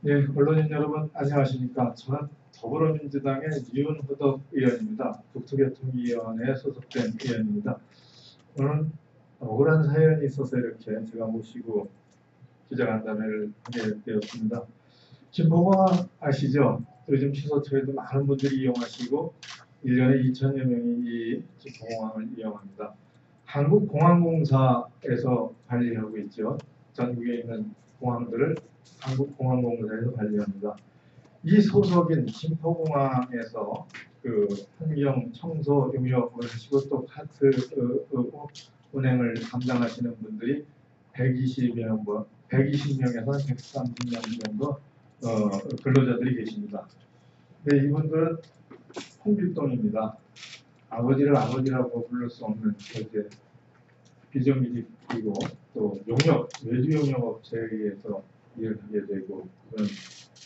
네, 언론인 여러분 안녕하십니까. 저는 더불어민주당의 윤호덕 의원입니다. 국토교통위원회에 소속된 의원입니다. 오늘 억울한 사연이 있어서 이렇게 제가 모시고 기자간담회를 하게 되었습니다. 김포공항 아시죠? 요즘 취소처에도 많은 분들이 이용하시고 1년에 2천여 명이 이 김포공항을 이용합니다. 한국공항공사에서 관리하고 있죠. 전국에 있는 공항들을 한국공항공사에서 관리합니다. 이 소속인 김포공항에서 그 환경 청소 용역을 하시고 또 카트 운행을 담당하시는 분들이 120명에서 130명 정도 근로자들이 계십니다. 근데 이분들은 홍길동입니다. 아버지를 아버지라고 부를 수 없는 절대 비정규직이고 또 용역, 외주 용역 업체에 의해서 일을 하게 되고 그런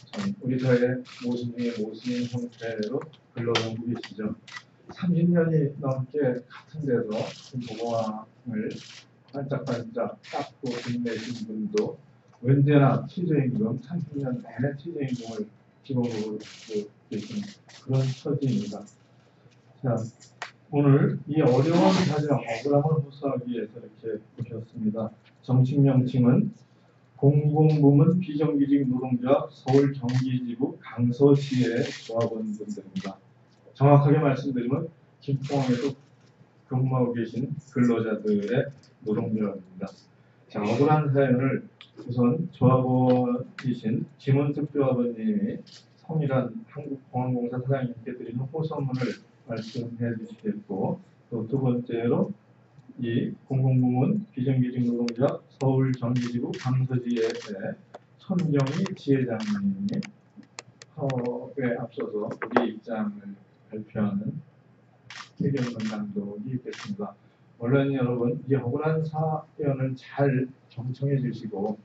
참 우리 사회 모순 중에 모순인 형태로 근로를 하고 계시죠. 30년이 넘게 같은 데서 김포공항을 반짝반짝 닦고 빛내신 분도 언제나 최저임금 30년 내내 최저임금을 기본으로 갖고 계신 그런 처지입니다. 자, 오늘 이 어려운 사정, 억울함을 호소하기 위해서 이렇게 모셨습니다. 정식 명칭은 공공부문 비정규직 노동조합 서울정기지부 강서시의 조합원분들입니다. 정확하게 말씀드리면 김포항에도 근무하고 계신 근로자들의 노동조합입니다. 자, 억울한 사연을 우선 조합원이신 김원특 조합원님이 성일한 한국공항공사 사장님께 드리는 호소문을 말씀해 주시겠고, 또 두 번째로 이 공공부문 비정규직 노동조합 서울정기지부 강서지의 손경희 지회장님이 허에 앞서서 우리 입장을 발표하는 의견 낭독이 있겠습니다. 언론인 여러분, 이 억울한 사연을 잘 경청해 주시고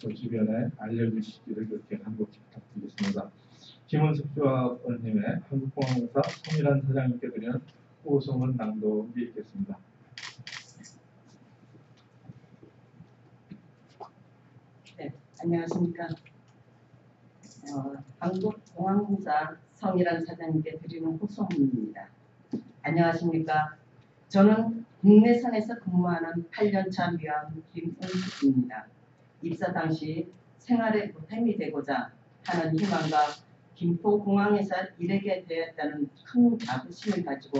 또 주변에 알려주시기를 그렇게 간곡히 부탁드리겠습니다. 김원숙 조합원님의 한국공항공사 성일한 사장님께 드리는 호소문 낭독이 있겠습니다. 네, 안녕하십니까. 한국공항공사 성일한 사장님께 드리는 호소문입니다. 안녕하십니까. 저는 국내선에서 근무하는 8년차 미화원 김은숙입니다. 입사 당시 생활에 보탬이 되고자 하는 희망과 김포공항에서 일하게 되었다는 큰 자부심을 가지고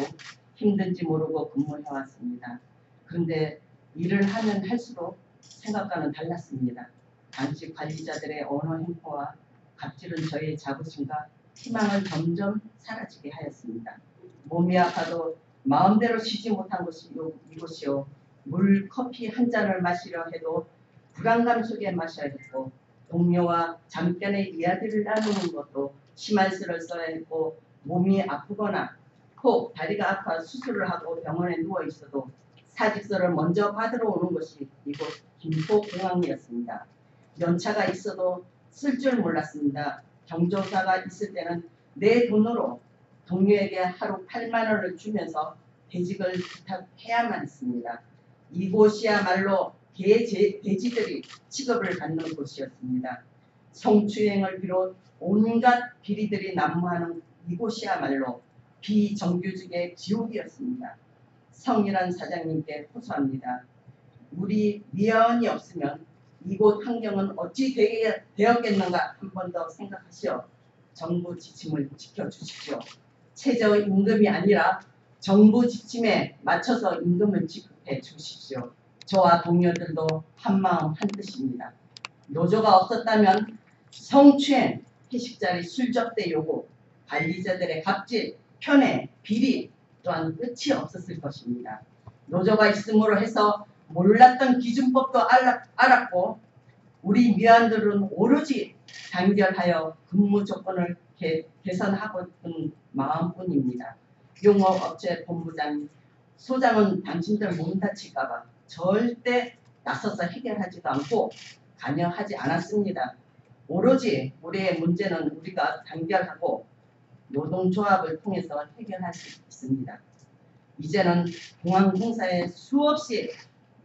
힘든지 모르고 근무해왔습니다. 그런데 일을 하면 할수록 생각과는 달랐습니다. 당시 관리자들의 언어 행포와 갑질은 저의 자부심과 희망을 점점 사라지게 하였습니다. 몸이 아파도 마음대로 쉬지 못한 곳이 이곳이요. 물, 커피 한 잔을 마시려 해도 불안감 속에 마셔야 했고, 동료와 잠깐의 이야기를 나누는 것도 심할수를 써야 했고, 몸이 아프거나 혹 다리가 아파 수술을 하고 병원에 누워 있어도 사직서를 먼저 받으러 오는 것이 이곳 김포공항이었습니다. 연차가 있어도 쓸 줄 몰랐습니다. 경조사가 있을 때는 내 돈으로 동료에게 하루 8만 원을 주면서 대직을 부탁해야만 했습니다. 이곳이야말로 돼지들이 취급을 받는 곳이었습니다. 성추행을 비롯 온갖 비리들이 난무하는 이곳이야말로 비정규직의 지옥이었습니다. 성일한 사장님께 호소합니다. 우리 미화원이 없으면 이곳 환경은 어찌 되었겠는가 한 번 더 생각하시어 정부 지침을 지켜주십시오. 최저임금이 아니라 정부 지침에 맞춰서 임금을 지급해 주십시오. 저와 동료들도 한마음 한뜻입니다. 노조가 없었다면 성추행, 회식자리 술접대 요구, 관리자들의 갑질, 편애, 비리 또한 끝이 없었을 것입니다. 노조가 있음으로 해서 몰랐던 기준법도 알았고 우리 미화원들은 오로지 단결하여 근무 조건을 개선하고픈 마음뿐입니다. 용역업체 본부장, 소장은 당신들 몸 다칠까봐 절대 나서서 해결하지도 않고 관여하지 않았습니다. 오로지 우리의 문제는 우리가 단결하고 노동조합을 통해서 해결할 수 있습니다. 이제는 공항공사에 수없이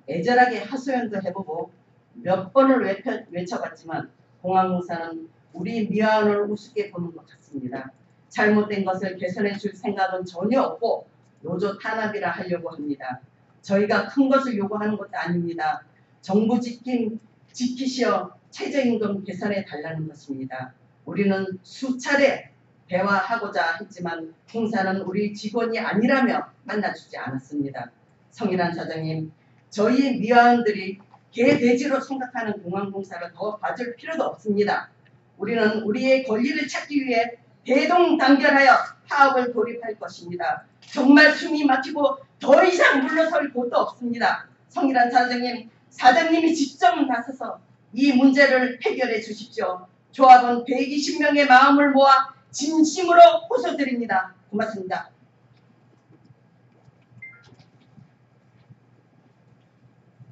애절하게 하소연도 해보고 몇 번을 외쳐봤지만 공항공사는 우리 미화원을 우습게 보는 것 같습니다. 잘못된 것을 개선해 줄 생각은 전혀 없고 노조 탄압이라 하려고 합니다. 저희가 큰 것을 요구하는 것도 아닙니다. 정부 지키시어 최저임금 개선해 달라는 것입니다. 우리는 수차례 대화하고자 했지만 공사는 우리 직원이 아니라며 만나주지 않았습니다. 성일환 사장님, 저희 미화원들이 개돼지로 생각하는 공항공사를 더 봐줄 필요도 없습니다. 우리는 우리의 권리를 찾기 위해 대동단결하여 파업을 돌입할 것입니다. 정말 숨이 막히고 더 이상 물러설 곳도 없습니다. 성일환 사장님, 사장님이 직접 나서서 이 문제를 해결해 주십시오. 조합원 120명의 마음을 모아 진심으로 호소드립니다. 고맙습니다.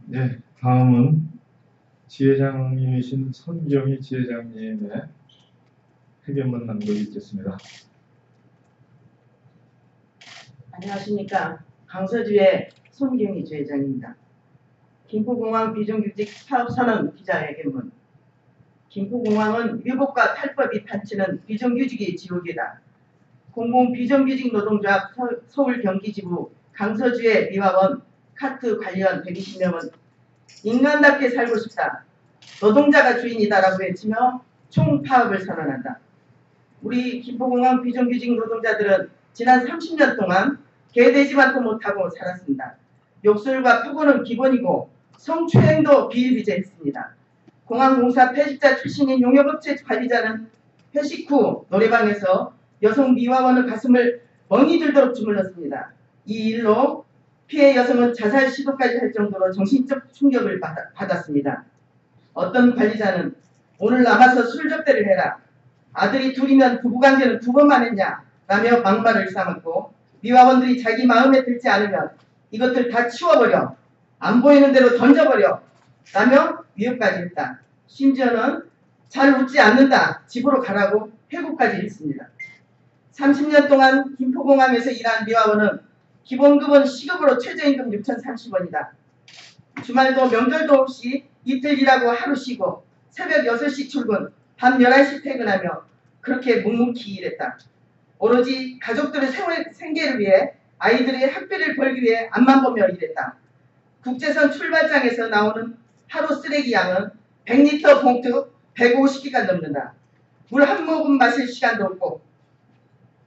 네, 다음은 지회장님이신 손경희 지회장님의 회견문 낭독이 있겠습니다. 안녕하십니까. 강서주의 손경희 지회장입니다. 김포공항 비정규직 사업선언 기자회견문. 김포공항은 위법과 탈법이 판치는 비정규직의 지옥이다. 공공 비정규직 노동조합 서울 경기지부 강서주의 미화원 카트 관리원 120명은 인간답게 살고 싶다. 노동자가 주인이다라고 외치며 총파업을 선언한다. 우리 김포공항 비정규직 노동자들은 지난 30년 동안 개돼지만도 못하고 살았습니다. 욕설과 폭언은 기본이고 성추행도 비일비재했습니다. 공항공사 폐직자 출신인 용역업체 관리자는 회식 후 노래방에서 여성 미화원의 가슴을 멍이 들도록 주물렀습니다. 이 일로 피해 여성은 자살 시도까지 할 정도로 정신적 충격을 받았습니다. 어떤 관리자는 오늘 남아서 술 접대를 해라. 아들이 둘이면 부부관계는 2번만 했냐 라며 막말을 삼았고 미화원들이 자기 마음에 들지 않으면 이것들 다 치워버려. 안 보이는 대로 던져버려. 라며 위협까지 했다. 심지어는 잘 웃지 않는다. 집으로 가라고 회고까지 했습니다. 30년 동안 김포공항에서 일한 미화원은 기본급은 시급으로 최저임금 6,030원이다. 주말도 명절도 없이 이틀 일하고 하루 쉬고 새벽 6시 출근, 밤 11시 퇴근하며 그렇게 묵묵히 일했다. 오로지 가족들의 생계를 위해 아이들의 학비를 벌기 위해 앞만 보며 일했다. 국제선 출발장에서 나오는 하루 쓰레기 양은 100리터 봉투 150개가 넘는다. 물 한 모금 마실 시간도 없고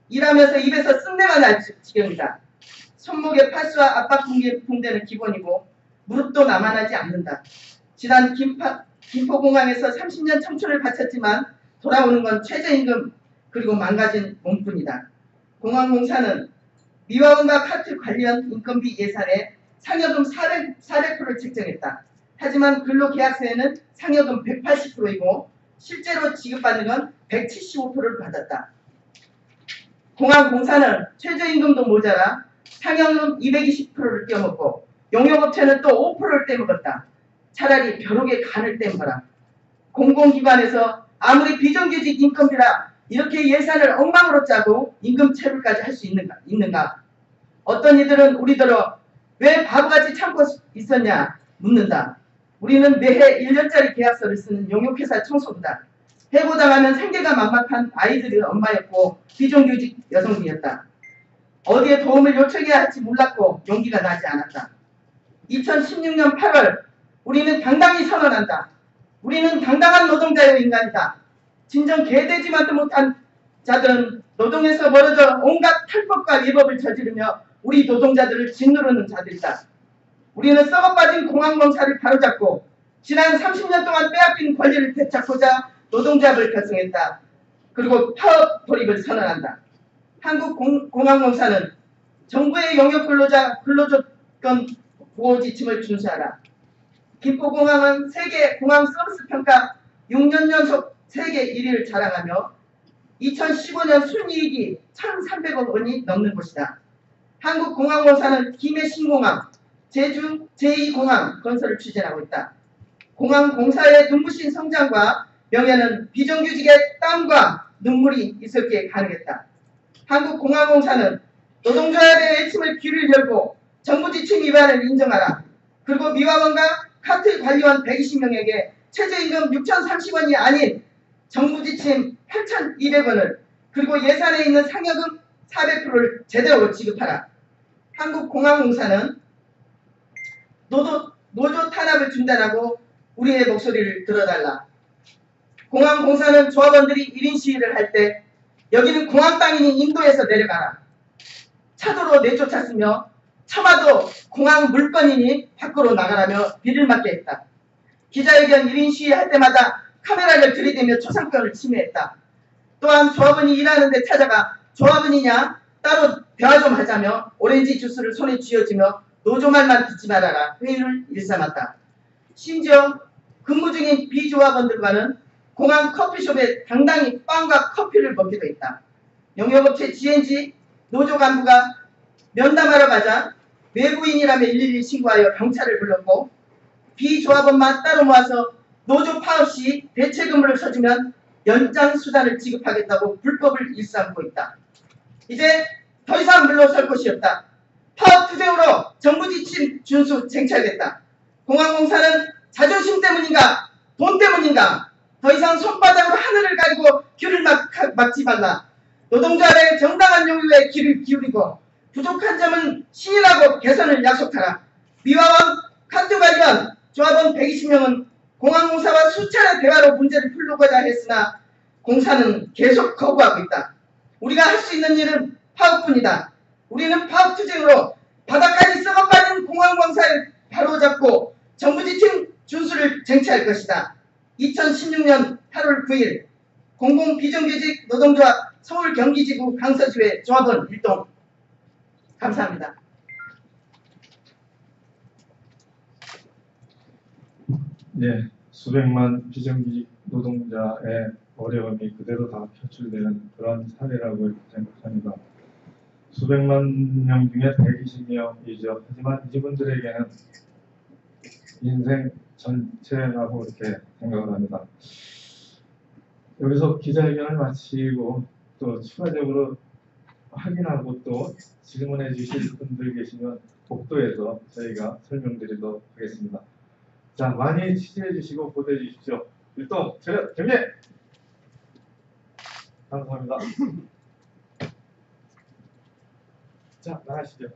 일하면서 입에서 쓴내가 날 지경이다. 손목에 파스와 압박 붕대는 기본이고 무릎도 남아나지 않는다. 지난 김포공항에서 30년 청춘을 바쳤지만 돌아오는 건 최저임금 그리고 망가진 몸뿐이다. 공항공사는 미화원과 카트 관련 인건비 예산에 상여금 400%를 책정했다. 하지만 근로계약서에는 상여금 180%이고 실제로 지급받는 건 175%를 받았다. 공항공사는 최저임금도 모자라 상여금 220%를 떼어먹고 용역업체는 또 5%를 떼먹었다. 차라리 벼룩의 간을 뗀 거라. 공공기관에서 아무리 비정규직 인건비라 이렇게 예산을 엉망으로 짜고 임금 체불까지 할 수 있는가? 어떤 이들은 우리더러 왜 바보같이 참고 있었냐 묻는다. 우리는 매해 1년짜리 계약서를 쓰는 용역회사 청소부다. 해고당하면 생계가 막막한 아이들의 엄마였고 비정규직 여성이었다. 어디에 도움을 요청해야 할지 몰랐고 용기가 나지 않았다. 2016년 8월 우리는 당당히 선언한다. 우리는 당당한 노동자의 인간이다. 진정 개돼지만도 못한 자들은 노동에서 멀어져 온갖 탈법과 위법을 저지르며 우리 노동자들을 짓누르는 자들이다. 우리는 썩어빠진 공항공사를 바로잡고 지난 30년 동안 빼앗긴 권리를 되찾고자 노동조합을 결성했다. 그리고 파업 돌입을 선언한다. 한국공항공사는 정부의 용역 근로조건 보호지침을 준수하라. 김포공항은 세계 공항 서비스 평가 6년 연속 세계 1위를 자랑하며 2015년 순이익이 1,300억 원이 넘는 곳이다. 한국공항공사는 김해 신공항, 제주 제2공항 건설을 추진하고 있다. 공항공사의 눈부신 성장과 명예는 비정규직의 땀과 눈물이 있었기에 가능했다. 한국공항공사는 노동조합의 외침을 귀를 열고 정부 지침 위반을 인정하라. 그리고 미화원과 카트 관리원 120명에게 최저임금 6,030원이 아닌 정부 지침 8,200원을 그리고 예산에 있는 상여금 400%를 제대로 지급하라. 한국공항공사는 노조 탄압을 중단하고 우리의 목소리를 들어달라. 공항공사는 조합원들이 1인 시위를 할 때 여기는 공항 땅이니 인도에서 내려가라. 차도로 내쫓았으며 처마도 공항 물건이니 밖으로 나가라며 비를 맞게 했다. 기자회견 1인 시위할 때마다 카메라를 들이대며 초상권을 침해했다. 또한 조합원이 일하는 데 찾아가 조합원이냐 따로 대화 좀 하자며 오렌지 주스를 손에 쥐어주며 노조 말만 듣지 말아라 회의를 일삼았다. 심지어 근무 중인 비조합원들과는 공항 커피숍에 당당히 빵과 커피를 먹기도 했다. 용역업체 GNG 노조 간부가 면담하러 가자 외부인이라며 112 신고하여 경찰을 불렀고 비조합원만 따로 모아서 노조 파업 시 대체근무를 서주면 연장 수당을 지급하겠다고 불법을 일삼고 있다. 이제 더 이상 물러설 곳이 없다. 파업 투쟁으로 정부 지침 준수 쟁취하겠다. 공항공사는 자존심 때문인가 돈 때문인가 더 이상 손바닥으로 하늘을 가리고 귀를 막지 말라. 노동자의 정당한 요구에 귀를 기울이고 부족한 점은 시인하고 개선을 약속하라. 미화원 카트 관련 조합원 120명은 공항공사와 수차례 대화로 문제를 풀고자 했으나 공사는 계속 거부하고 있다. 우리가 할 수 있는 일은 파업뿐이다. 우리는 파업 투쟁으로 바닥까지 썩어빠진 공항공사를 바로잡고 정부 지침 준수를 쟁취할 것이다. 2016년 8월 9일 공공비정규직 노동조합 서울 경기지구 강서지회 조합원 일동. 감사합니다. 네, 수백만 비정규직 노동자의 어려움이 그대로 다 표출되는 그런 사례라고 생각합니다. 수백만 명 중에 120명이죠. 하지만 이분들에게는 인생 전체라고 이렇게 생각을 합니다. 여기서 기자회견을 마치고 또 추가적으로 확인하고 또 질문해 주실 분들 계시면 복도에서 저희가 설명드리도록 하겠습니다. 자, 많이 취재해 주시고 보도해 주십시오. 일동 경례! 감사합니다. 자, 나가시죠.